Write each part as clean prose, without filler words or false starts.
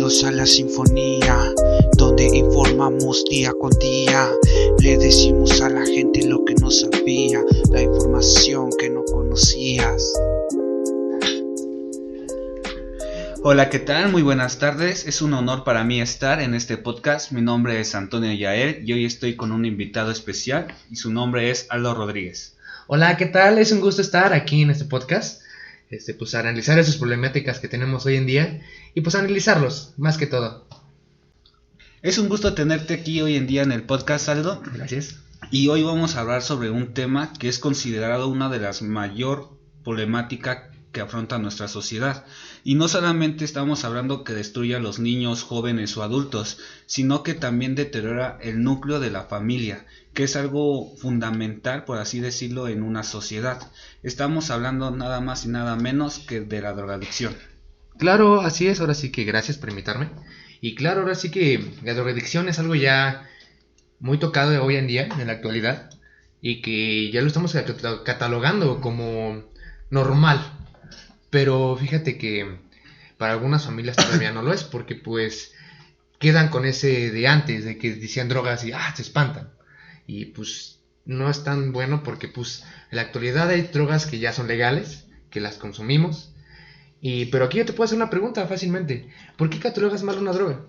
Bienvenidos a la sinfonía, donde informamos día con día. Le decimos a la gente lo que no sabía, la información que no conocías. Hola, ¿qué tal? Muy buenas tardes. Es un honor para mí estar en este podcast. Mi nombre es Antonio Yael y hoy estoy con un invitado especial y su nombre es Aldo Rodríguez. Hola, ¿qué tal? Es un gusto estar aquí en este podcast. Pues analizar esas problemáticas que tenemos hoy en día y pues analizarlos, más que todo. Es un gusto tenerte aquí hoy en día en el podcast, Aldo. Gracias. Y hoy vamos a hablar sobre un tema que es considerado una de las mayor problemáticas que afronta nuestra sociedad. Y no solamente estamos hablando que destruye a los niños, jóvenes o adultos, sino que también deteriora el núcleo de la familia, que es algo fundamental, por así decirlo, en una sociedad. Estamos hablando nada más y nada menos que de la drogadicción. Claro, así es, ahora sí que gracias por invitarme. Y claro, ahora sí que la drogadicción es algo ya muy tocado hoy en día, en la actualidad, y que ya lo estamos catalogando como normal. Pero fíjate que para algunas familias todavía no lo es, porque pues quedan con ese de antes, de que decían drogas y se espantan. Y pues no es tan bueno porque pues en la actualidad hay drogas que ya son legales, que las consumimos. Pero aquí yo te puedo hacer una pregunta fácilmente. ¿Por qué catalogas mal una droga?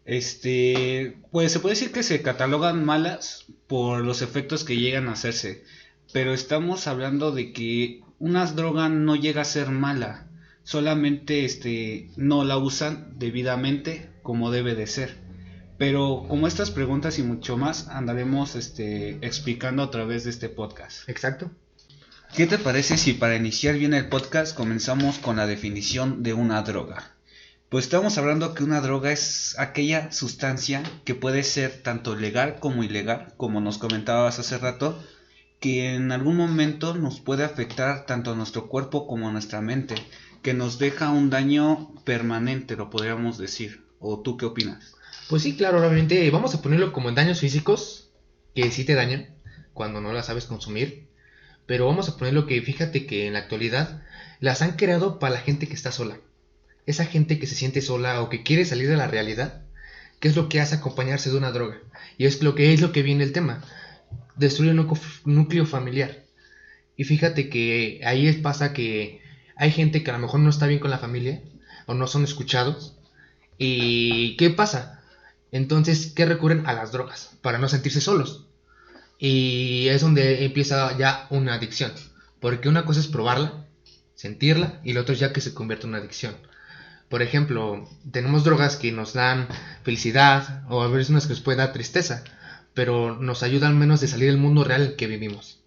Pues se puede decir que se catalogan malas por los efectos que llegan a hacerse. Pero estamos hablando de que una droga no llega a ser mala. Solamente no la usan debidamente como debe de ser. Pero como estas preguntas y mucho más andaremos explicando a través de este podcast. Exacto. ¿Qué te parece si para iniciar bien el podcast comenzamos con la definición de una droga? Pues estamos hablando que una droga es aquella sustancia que puede ser tanto legal como ilegal, como nos comentabas hace rato, que en algún momento nos puede afectar tanto a nuestro cuerpo como a nuestra mente, que nos deja un daño permanente, lo podríamos decir. ¿O tú qué opinas? Pues sí, claro, obviamente vamos a ponerlo como en daños físicos, que sí te dañan cuando no las sabes consumir. Pero vamos a ponerlo que fíjate que en la actualidad las han creado para la gente que está sola. Esa gente que se siente sola o que quiere salir de la realidad, ¿qué es lo que hace acompañarse de una droga? Y es lo que viene el tema. Destruye un núcleo familiar. Y fíjate que ahí pasa que hay gente que a lo mejor no está bien con la familia o no son escuchados. ¿Y qué pasa? Entonces, ¿qué recurren? A las drogas para no sentirse solos. Y es donde empieza ya una adicción. Porque una cosa es probarla, sentirla, y la otra es ya que se convierte en una adicción. Por ejemplo, tenemos drogas que nos dan felicidad, o a veces unas que nos pueden dar tristeza, pero nos ayudan menos de salir del mundo real en el que vivimos.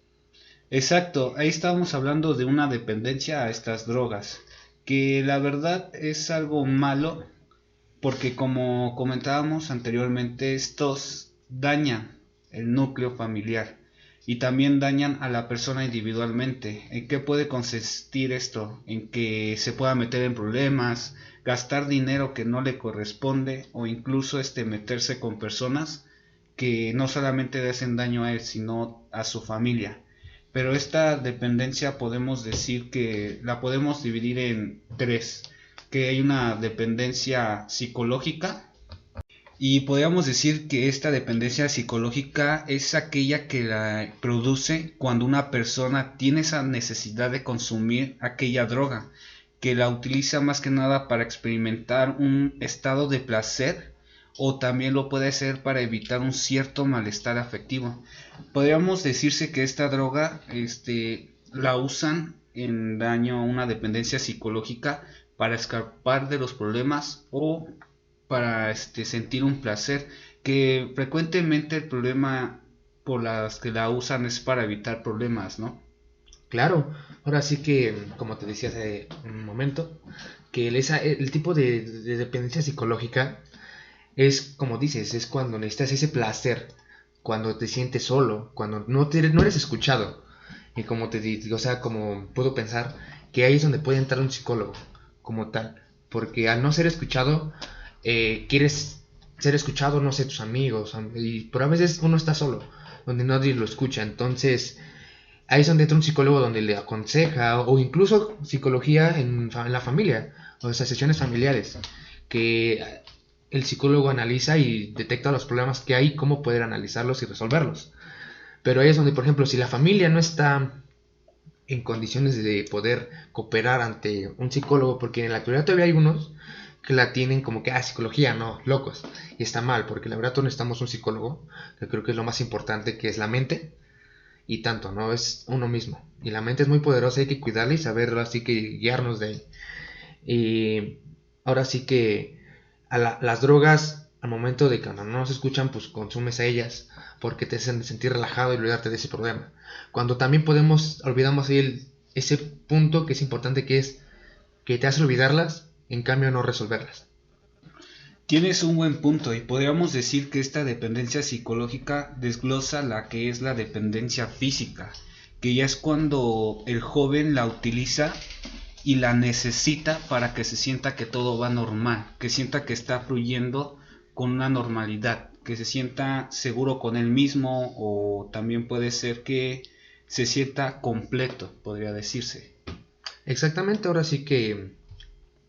Exacto, ahí estábamos hablando de una dependencia a estas drogas, que la verdad es algo malo, porque como comentábamos anteriormente, estos dañan el núcleo familiar y también dañan a la persona individualmente. ¿En qué puede consistir esto? En que se pueda meter en problemas, gastar dinero que no le corresponde o incluso meterse con personas que no solamente le hacen daño a él sino a su familia. Pero esta dependencia podemos decir que la podemos dividir en tres, que hay una dependencia psicológica. Y podríamos decir que esta dependencia psicológica es aquella que la produce cuando una persona tiene esa necesidad de consumir aquella droga, que la utiliza más que nada para experimentar un estado de placer o también lo puede hacer para evitar un cierto malestar afectivo. Podríamos decirse que esta droga la usan en daño a una dependencia psicológica para escapar de los problemas o para sentir un placer, que frecuentemente el problema por las que la usan es para evitar problemas, ¿no? Claro, ahora sí que, como te decía hace un momento, que el tipo de dependencia psicológica es, como dices, es cuando necesitas ese placer, cuando te sientes solo, cuando no eres escuchado. Y como te digo, o sea, como puedo pensar que ahí es donde puede entrar un psicólogo, como tal, porque al no ser escuchado, quieres ser escuchado, no sé, tus amigos, pero a veces uno está solo, donde nadie lo escucha. Entonces ahí es donde entra un psicólogo donde le aconseja, o incluso psicología en la familia, o sea, sesiones familiares, que el psicólogo analiza y detecta los problemas que hay, cómo poder analizarlos y resolverlos. Pero ahí es donde, por ejemplo, si la familia no está en condiciones de poder cooperar ante un psicólogo, porque en la actualidad todavía hay unos que la tienen como que, psicología, no, locos, y está mal, porque la verdad todos necesitamos un psicólogo, que creo que es lo más importante, que es la mente, y tanto, ¿no? Es uno mismo, y la mente es muy poderosa, hay que cuidarla y saber así que guiarnos de ahí. Y ahora sí que las drogas, al momento de que no nos escuchan, pues consumes a ellas, porque te hacen sentir relajado y olvidarte de ese problema. Cuando también olvidamos ahí ese punto que es importante, que es que te hace olvidarlas, en cambio no resolverlas. Tienes un buen punto y podríamos decir que esta dependencia psicológica desglosa la que es la dependencia física, que ya es cuando el joven la utiliza y la necesita para que se sienta que todo va normal, que sienta que está fluyendo con una normalidad, que se sienta seguro con él mismo, o también puede ser que se sienta completo, podría decirse. Exactamente, ahora sí que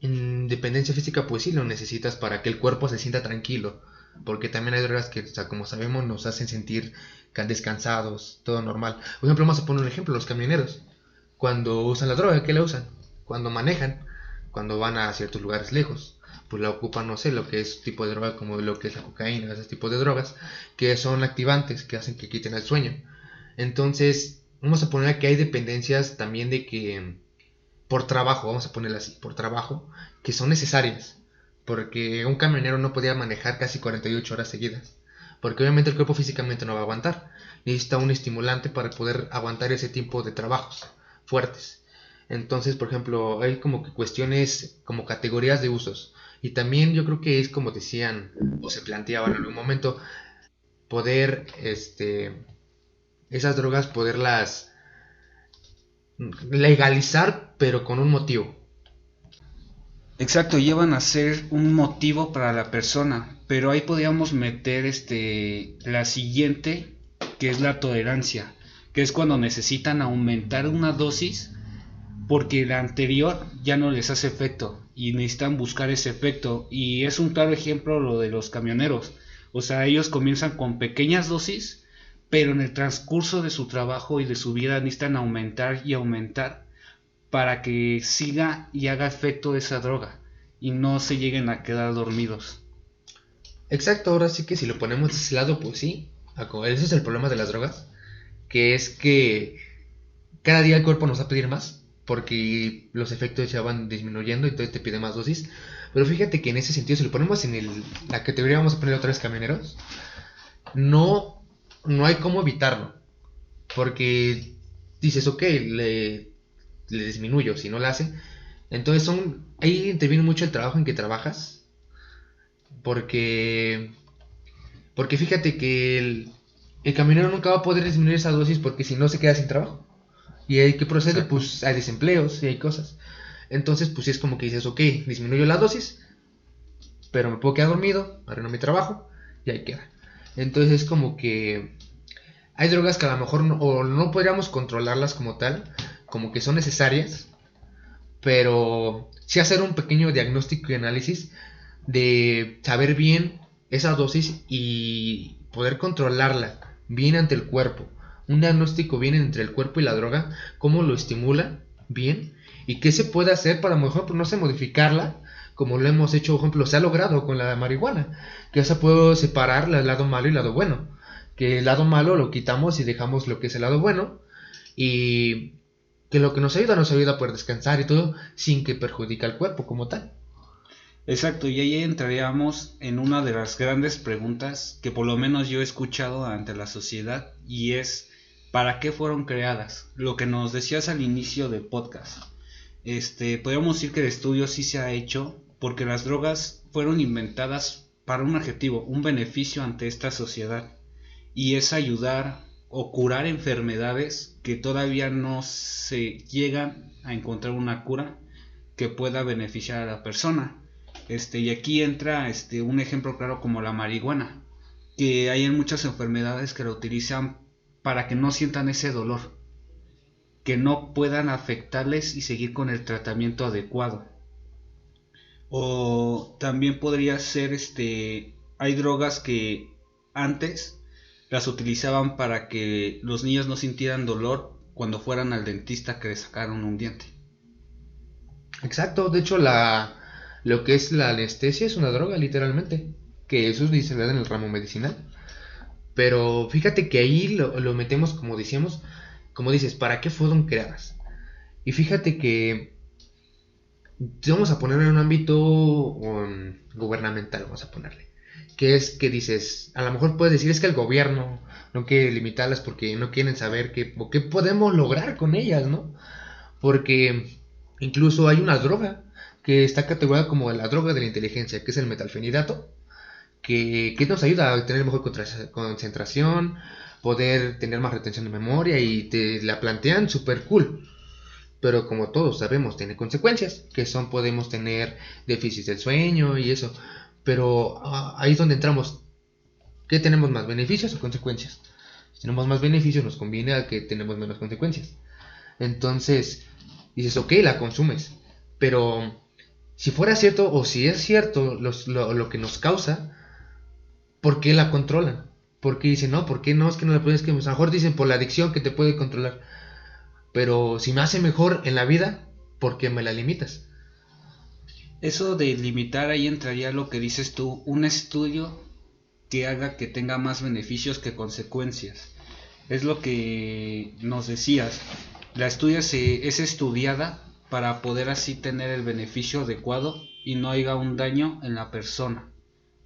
en dependencia física pues sí lo necesitas para que el cuerpo se sienta tranquilo, porque también hay drogas que, o sea, como sabemos, nos hacen sentir descansados, todo normal. Por ejemplo, vamos a poner un ejemplo, los camioneros, cuando usan la droga, ¿qué la usan? Cuando manejan, cuando van a ciertos lugares lejos, pues la ocupan, no sé, lo que es tipo de droga como lo que es la cocaína, ese tipo de drogas, que son activantes, que hacen que quiten el sueño. Entonces, vamos a poner que hay dependencias también de que por trabajo, vamos a ponerla así, por trabajo, que son necesarias, porque un camionero no podía manejar casi 48 horas seguidas, porque obviamente el cuerpo físicamente no va a aguantar, necesita un estimulante para poder aguantar ese tiempo de trabajos fuertes. Entonces, por ejemplo, hay como que cuestiones, como categorías de usos, y también yo creo que es como decían, o se planteaban en algún momento, poder, esas drogas, poderlas legalizar, pero con un motivo. Exacto, llevan a ser un motivo para la persona, pero ahí podríamos meter la siguiente, que es la tolerancia, que es cuando necesitan aumentar una dosis porque la anterior ya no les hace efecto y necesitan buscar ese efecto. Y es un claro ejemplo lo de los camioneros, o sea, ellos comienzan con pequeñas dosis, pero en el transcurso de su trabajo y de su vida necesitan aumentar y aumentar para que siga y haga efecto esa droga y no se lleguen a quedar dormidos. Exacto, ahora sí que si lo ponemos de ese lado, pues sí, ese es el problema de las drogas, que es que cada día el cuerpo nos va a pedir más, porque los efectos ya van disminuyendo y entonces te pide más dosis. Pero fíjate que en ese sentido, si lo ponemos en la categoría, vamos a poner otra vez camioneros, no hay cómo evitarlo, porque dices, ok, le disminuyo, si no lo hace. Entonces ahí interviene mucho el trabajo en que trabajas, porque fíjate que el camionero nunca va a poder disminuir esa dosis, porque si no se queda sin trabajo. Y hay que procede, exacto, pues hay desempleos y hay cosas. Entonces pues sí es como que dices, ok, disminuyo la dosis, pero me puedo quedar dormido, arruino mi trabajo y ahí queda. Entonces es como que hay drogas que a lo mejor no podríamos controlarlas como tal, como que son necesarias, pero sí hacer un pequeño diagnóstico y análisis de saber bien esa dosis y poder controlarla bien ante el cuerpo. Un diagnóstico bien entre el cuerpo y la droga, cómo lo estimula bien y qué se puede hacer para, mejor, no sé, modificarla, como lo hemos hecho, por ejemplo, se ha logrado con la marihuana, que ya se puede separar el lado malo y el lado bueno, que el lado malo lo quitamos y dejamos lo que es el lado bueno, y que lo que nos ayuda a poder descansar y todo sin que perjudique al cuerpo como tal. Exacto, y ahí entraríamos en una de las grandes preguntas que por lo menos yo he escuchado ante la sociedad, y es ¿para qué fueron creadas? Lo que nos decías al inicio del podcast. Podríamos decir que el estudio sí se ha hecho porque las drogas fueron inventadas para un objetivo, un beneficio ante esta sociedad, y es ayudar o curar enfermedades que todavía no se llegan a encontrar una cura que pueda beneficiar a la persona. Y aquí entra un ejemplo claro como la marihuana, que hay en muchas enfermedades que la utilizan para que no sientan ese dolor, que no puedan afectarles y seguir con el tratamiento adecuado. O también podría ser hay drogas que antes las utilizaban para que los niños no sintieran dolor cuando fueran al dentista que le sacaron un diente. Exacto, de hecho lo que es la anestesia es una droga, literalmente, que eso se da en el ramo medicinal. Pero fíjate que ahí lo metemos, como decíamos, como dices, ¿para qué fueron creadas? Y fíjate que vamos a ponerlo en un ámbito gubernamental, vamos a ponerle. Que es que dices, a lo mejor puedes decir es que el gobierno no quiere limitarlas porque no quieren saber qué podemos lograr con ellas, ¿no? Porque incluso hay una droga que está categorizada como la droga de la inteligencia, que es el metalfenidato, que nos ayuda a tener mejor concentración, poder tener más retención de memoria y te la plantean super cool. Pero como todos sabemos, tiene consecuencias, que son, podemos tener déficit del sueño y eso. Pero ahí es donde entramos. ¿Qué tenemos más, beneficios o consecuencias? Si tenemos más beneficios, nos conviene a que tenemos menos consecuencias. Entonces, dices, ok, la consumes. Pero si fuera cierto, o si es cierto lo que nos causa, ¿por qué la controlan? ¿Por qué dicen, no, por qué no? Es que no la puedes, que a lo mejor dicen por la adicción que te puede controlar. Pero si me hace mejor en la vida, ¿por qué me la limitas? Eso de limitar, ahí entraría lo que dices tú, un estudio que haga que tenga más beneficios que consecuencias. Es lo que nos decías, la es estudiada para poder así tener el beneficio adecuado y no haya un daño en la persona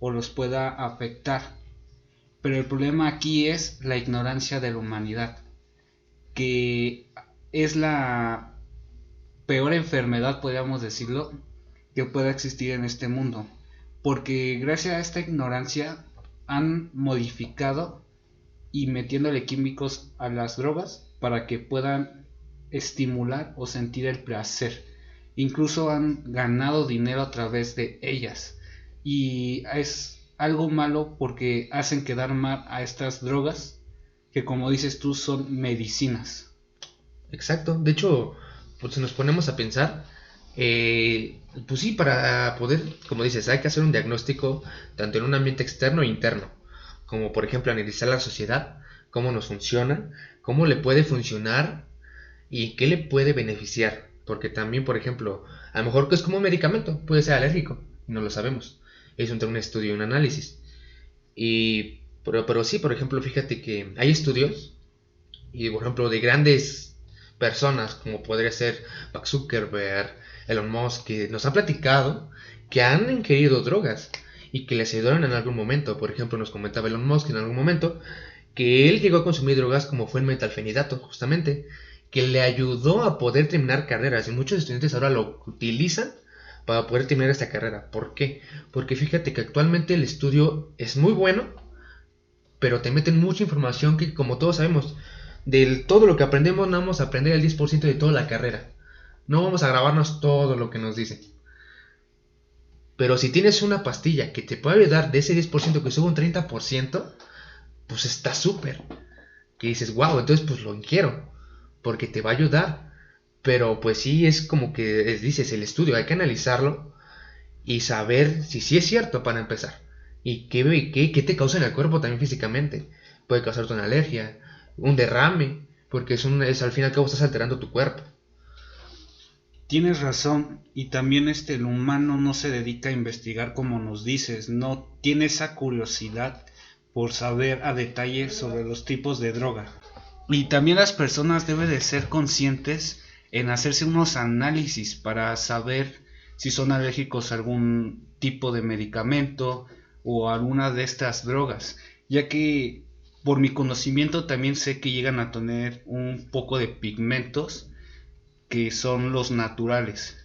o los pueda afectar. Pero el problema aquí es la ignorancia de la humanidad, que es la peor enfermedad, podríamos decirlo, que pueda existir en este mundo, porque gracias a esta ignorancia han modificado y metiéndole químicos a las drogas para que puedan estimular o sentir el placer. Incluso han ganado dinero a través de ellas y es algo malo porque hacen quedar mal a estas drogas que, como dices tú, son medicinas. Exacto, de hecho, pues si nos ponemos a pensar, pues sí, para poder, como dices, hay que hacer un diagnóstico tanto en un ambiente externo e interno, como por ejemplo analizar la sociedad, cómo nos funciona, cómo le puede funcionar y qué le puede beneficiar, porque también, por ejemplo, a lo mejor que es como un medicamento, puede ser alérgico, no lo sabemos, es un estudio y un análisis, pero sí, por ejemplo, fíjate que hay estudios, y por ejemplo, de grandes personas como podría ser Mark Zuckerberg, Elon Musk, que nos han platicado que han ingerido drogas y que les ayudaron en algún momento. Por ejemplo, nos comentaba Elon Musk en algún momento que él llegó a consumir drogas como fue el metalfenidato, justamente, que le ayudó a poder terminar carreras, y muchos estudiantes ahora lo utilizan para poder terminar esta carrera. ¿Por qué? Porque fíjate que actualmente el estudio es muy bueno, pero te meten mucha información que, como todos sabemos, de todo lo que aprendemos no vamos a aprender el 10% de toda la carrera. No vamos a grabarnos todo lo que nos dicen. Pero si tienes una pastilla que te puede ayudar de ese 10% que sube un 30%, pues está súper. Que dices, wow, entonces pues lo quiero, porque te va a ayudar. Pero pues sí, es como que dices, el estudio hay que analizarlo y saber si sí es cierto para empezar. Y qué te causa en el cuerpo también físicamente. Puede causarte una alergia, un derrame, porque es al fin y al cabo estás alterando tu cuerpo. Tienes razón, y también el humano no se dedica a investigar como nos dices, no tiene esa curiosidad por saber a detalle sobre los tipos de droga. Y también las personas deben de ser conscientes en hacerse unos análisis para saber si son alérgicos a algún tipo de medicamento o a alguna de estas drogas, ya que por mi conocimiento también sé que llegan a tener un poco de pigmentos que son los naturales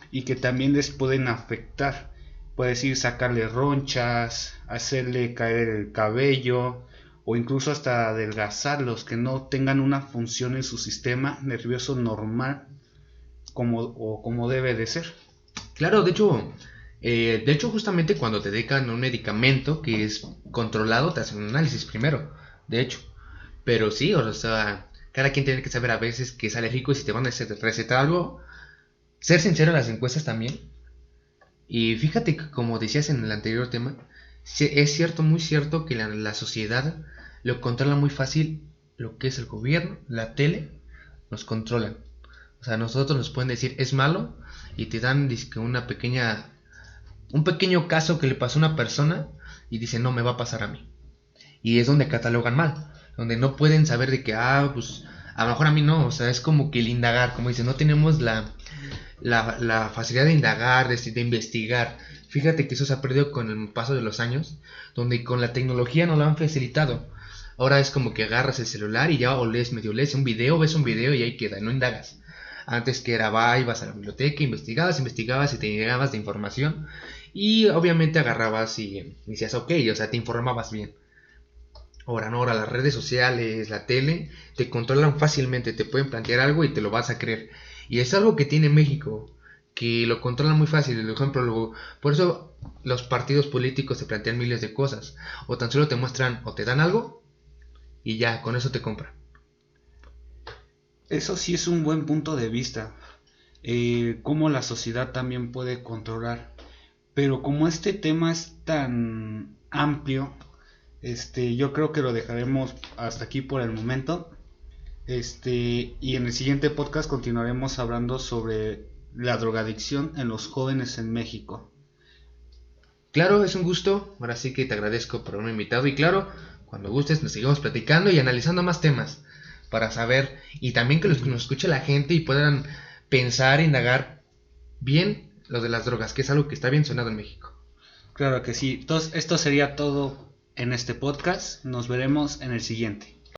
y que también les pueden afectar. Puede decir sacarle ronchas, hacerle caer el cabello o incluso hasta adelgazarlos, que no tengan una función en su sistema nervioso normal como debe de ser. Claro, de hecho justamente cuando te dedican un medicamento que es controlado te hacen un análisis primero, de hecho. Pero sí, o sea, cada quien tiene que saber a veces que es alérgico y si te van a recetar algo, ser sincero en las encuestas también. Y fíjate que, como decías en el anterior tema, es cierto, muy cierto, que la sociedad lo controla muy fácil. Lo que es el gobierno, la tele, nos controlan. O sea, nosotros nos pueden decir es malo y te dan un pequeño caso que le pasó a una persona y dicen no me va a pasar a mí. Y es donde catalogan mal, donde no pueden saber de que pues a lo mejor a mí no. O sea, es como que el indagar, como dicen, no tenemos la facilidad de indagar, de investigar. Fíjate que eso se ha perdido con el paso de los años, donde con la tecnología nos lo han facilitado. Ahora es como que agarras el celular y ya lees ves un video y ahí queda, no indagas. Antes que era ibas a la biblioteca, investigabas y te llegabas de información. Y obviamente agarrabas y decías ok, o sea, te informabas bien. Ahora no, ahora las redes sociales, la tele, te controlan fácilmente, te pueden plantear algo y te lo vas a creer. Y es algo que tiene México, que lo controlan muy fácil. Por ejemplo, por eso los partidos políticos te plantean miles de cosas. O tan solo te muestran o te dan algo y ya, con eso te compran. Eso sí es un buen punto de vista. Cómo la sociedad también puede controlar. Pero como este tema es tan amplio, yo creo que lo dejaremos hasta aquí por el momento. Y en el siguiente podcast continuaremos hablando sobre la drogadicción en los jóvenes en México. Claro, es un gusto. Ahora sí que te agradezco por haberme invitado. Y claro, cuando gustes nos seguimos platicando y analizando más temas para saber, y también que nos escuche la gente y puedan pensar, indagar bien lo de las drogas, que es algo que está bien sonado en México. Claro que sí. Entonces, esto sería todo en este podcast. Nos veremos en el siguiente.